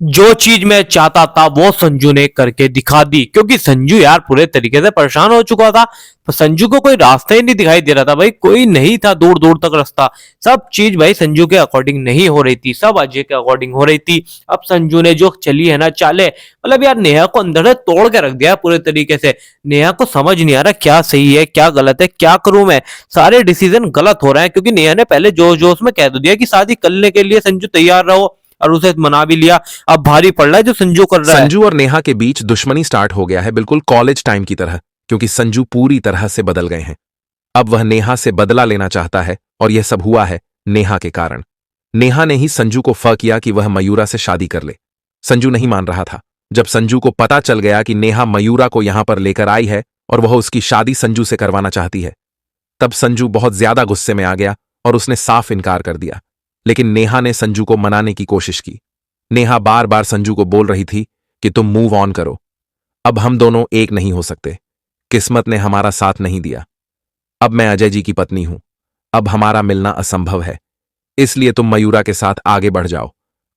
जो चीज मैं चाहता था वो संजू ने करके दिखा दी, क्योंकि संजू यार पूरे तरीके से परेशान हो चुका था। तो संजू को कोई रास्ता ही नहीं दिखाई दे रहा था भाई, कोई नहीं था दूर दूर तक रास्ता। सब चीज भाई संजू के अकॉर्डिंग नहीं हो रही थी, सब अजय के अकॉर्डिंग हो रही थी। अब संजू ने जो चली है ना चाले, मतलब यार नेहा को अंदर से तोड़ के रख दिया पूरे तरीके से। नेहा को समझ नहीं आ रहा क्या सही है क्या गलत है, क्या करूं मैं। सारे डिसीजन गलत हो रहे हैं, क्योंकि नेहा ने पहले जोश जोश में कह तो दिया कि शादी करने के लिए संजू तैयार रहो, और उसे मना भी लिया। अब भारी पड़ रहा है जो संजू कर रहा है। संजू और नेहा के बीच दुश्मनी स्टार्ट हो गया है, बिल्कुल कॉलेज टाइम की तरह, क्योंकि संजू पूरी तरह से बदल गए हैं। अब वह नेहा से बदला लेना चाहता है, और यह सब हुआ है नेहा के कारण। नेहा ने ही संजू को किया कि वह मयूरा से शादी कर ले। संजू नहीं मान रहा था। जब संजू को पता चल गया कि नेहा मयूरा को यहां पर लेकर आई है और वह उसकी शादी संजू से करवाना चाहती है, तब संजू बहुत ज्यादा गुस्से में आ गया और उसने साफ इनकार कर दिया। लेकिन नेहा ने संजू को मनाने की कोशिश की। नेहा बार बार संजू को बोल रही थी कि तुम मूव ऑन करो, अब हम दोनों एक नहीं हो सकते, किस्मत ने हमारा साथ नहीं दिया, अब मैं अजय जी की पत्नी हूं, अब हमारा मिलना असंभव है, इसलिए तुम मयूरा के साथ आगे बढ़ जाओ,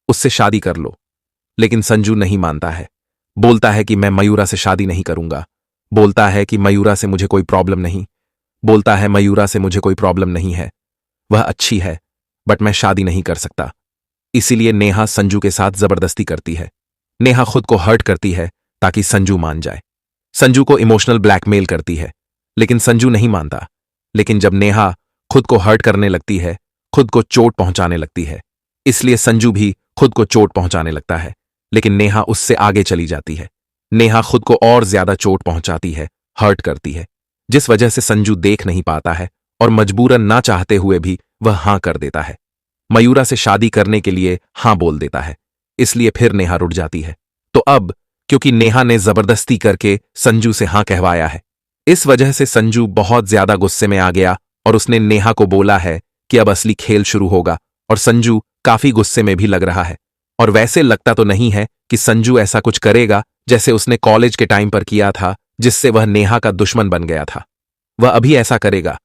उससे शादी कर लो। लेकिन संजू नहीं मानता है, बोलता है कि मैं मयूरा से शादी नहीं करूंगा, बोलता है कि मयूरा से मुझे कोई प्रॉब्लम नहीं, बोलता है मयूरा से मुझे कोई प्रॉब्लम नहीं है, वह अच्छी है, बट मैं शादी नहीं कर सकता। इसीलिए नेहा संजू के साथ जबरदस्ती करती है। नेहा खुद को हर्ट करती है ताकि संजू मान जाए। संजू को इमोशनल ब्लैकमेल करती है, लेकिन संजू नहीं मानता। लेकिन जब नेहा खुद को हर्ट करने लगती है, खुद को चोट पहुंचाने लगती है, इसलिए संजू भी खुद को चोट पहुंचाने लगता है। लेकिन नेहा उससे आगे चली जाती है। नेहा खुद को और ज्यादा चोट पहुंचाती है, हर्ट करती है, जिस वजह से संजू देख नहीं पाता है और मजबूरन ना चाहते हुए भी वह हां कर देता है। मयूरा से शादी करने के लिए हां बोल देता है। इसलिए फिर नेहा रुठ जाती है। तो अब क्योंकि नेहा ने जबरदस्ती करके संजू से हां कहवाया है, इस वजह से संजू बहुत ज्यादा गुस्से में आ गया और उसने नेहा को बोला है कि अब असली खेल शुरू होगा। और संजू काफी गुस्से में भी लग रहा है। और वैसे लगता तो नहीं है कि संजू ऐसा कुछ करेगा जैसे उसने कॉलेज के टाइम पर किया था, जिससे वह नेहा का दुश्मन बन गया था। वह अभी ऐसा करेगा।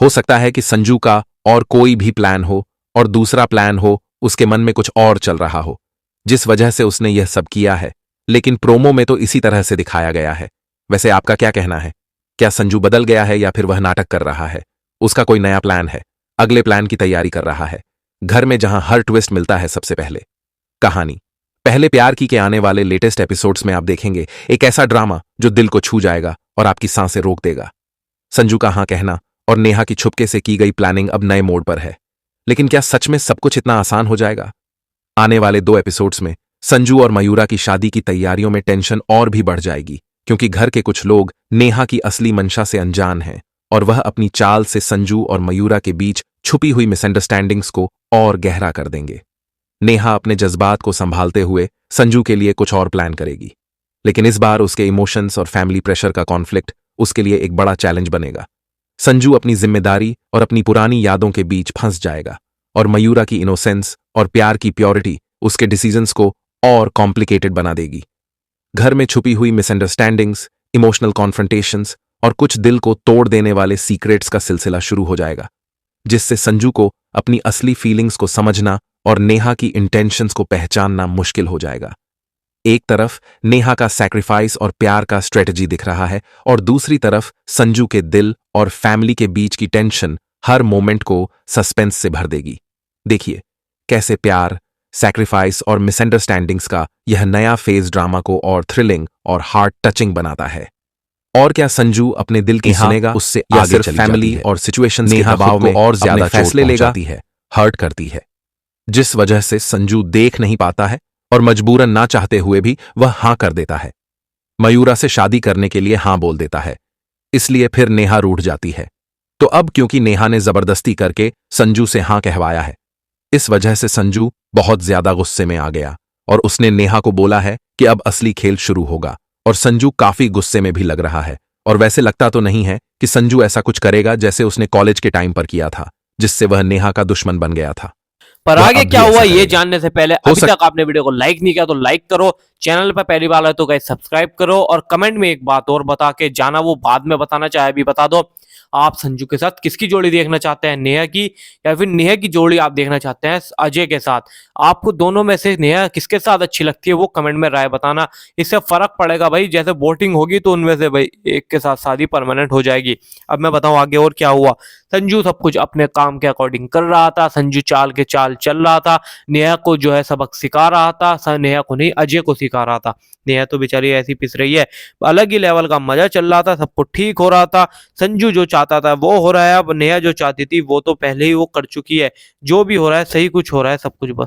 हो सकता है कि संजू का और कोई भी प्लान हो और दूसरा प्लान हो, उसके मन में कुछ और चल रहा हो, जिस वजह से उसने यह सब किया है। लेकिन प्रोमो में तो इसी तरह से दिखाया गया है। वैसे आपका क्या कहना है? क्या संजू बदल गया है या फिर वह नाटक कर रहा है? उसका कोई नया प्लान है, अगले प्लान की तैयारी कर रहा है, घर में जहां हर ट्विस्ट मिलता है सबसे पहले। कहानी पहले प्यार की के आने वाले लेटेस्ट एपिसोड्स में आप देखेंगे एक ऐसा ड्रामा जो दिल को छू जाएगा और आपकी सांसें रोक देगा। संजू का हाँ कहना और नेहा की छुपके से की गई प्लानिंग अब नए मोड़ पर है। लेकिन क्या सच में सब कुछ इतना आसान हो जाएगा? आने वाले 2 एपिसोड्स में संजू और मयूरा की शादी की तैयारियों में टेंशन और भी बढ़ जाएगी, क्योंकि घर के कुछ लोग नेहा की असली मंशा से अनजान हैं और वह अपनी चाल से संजू और मयूरा के बीच छुपी हुई मिसअंडरस्टैंडिंग्स को और गहरा कर देंगे। नेहा अपने जज्बात को संभालते हुए संजू के लिए कुछ और प्लान करेगी, लेकिन इस बार उसके इमोशंस और फैमिली प्रेशर का कॉन्फ्लिक्ट उसके लिए एक बड़ा चैलेंज बनेगा। संजू अपनी जिम्मेदारी और अपनी पुरानी यादों के बीच फंस जाएगा और मयूरा की इनोसेंस और प्यार की प्योरिटी उसके डिसीजंस को और कॉम्प्लिकेटेड बना देगी। घर में छुपी हुई मिसअंडरस्टैंडिंग्स, इमोशनल कॉन्फ्रंटेशंस और कुछ दिल को तोड़ देने वाले सीक्रेट्स का सिलसिला शुरू हो जाएगा, जिससे संजू को अपनी असली फीलिंग्स को समझना और नेहा की इंटेंशंस को पहचानना मुश्किल हो जाएगा। एक तरफ नेहा का सैक्रिफाइस और प्यार का स्ट्रेटजी दिख रहा है और दूसरी तरफ संजू के दिल और फैमिली के बीच की टेंशन हर मोमेंट को सस्पेंस से भर देगी। देखिए कैसे प्यार, सैक्रिफाइस और मिसअंडरस्टैंडिंग्स का यह नया फेज ड्रामा को और थ्रिलिंग और हार्ट टचिंग बनाता है। और क्या संजू अपने दिल की सुनेगा उससे या सिर्फ फैमिली और सिचुएशंस के दबाव में और ज्यादा फैसले लेगा, हर्ट करती है, जिस वजह से संजू देख नहीं पाता है और मजबूरन ना चाहते हुए भी वह हां कर देता है। मयूरा से शादी करने के लिए हां बोल देता है। इसलिए फिर नेहा रूठ जाती है। तो अब क्योंकि नेहा ने जबरदस्ती करके संजू से हां कहवाया है, इस वजह से संजू बहुत ज्यादा गुस्से में आ गया और उसने नेहा को बोला है कि अब असली खेल शुरू होगा। और संजू काफी गुस्से में भी लग रहा है। और वैसे लगता तो नहीं है कि संजू ऐसा कुछ करेगा जैसे उसने कॉलेज के टाइम पर किया था, जिससे वह नेहा का दुश्मन बन गया था। पर आगे क्या हुआ ये जानने से पहले अभी तक आपने वीडियो को लाइक नहीं किया तो लाइक करो, चैनल पर पहली बार है तो गाइस सब्सक्राइब करो और कमेंट में एक बात और बता के जाना, वो बाद में बताना चाहे अभी बता दो, आप संजू के साथ किसकी जोड़ी देखना चाहते हैं, नेहा की या फिर नेहा की जोड़ी आप देखना चाहते हैं अजय के साथ। आपको दोनों में से नेहा किसके साथ अच्छी लगती है वो कमेंट में राय बताना। इससे फर्क पड़ेगा भाई, जैसे वोटिंग होगी तो उनमें से भाई एक के साथ शादी परमानेंट हो जाएगी। अब मैं बताऊं आगे और क्या हुआ। संजू सब कुछ अपने काम के अकॉर्डिंग कर रहा था, संजू चाल के चाल चल रहा था, नेहा को जो है सबक सिखा रहा था, नेहा को नहीं अजय को सिखा रहा था। नेहा तो बेचारी ऐसी पिस रही है, अलग ही लेवल का मजा चल रहा था, सब कुछ ठीक हो रहा था। संजू जो चाहता था वो हो रहा है, अब नेहा जो चाहती थी वो तो पहले ही वो कर चुकी है। जो भी हो रहा है सही कुछ हो रहा है, सब कुछ बस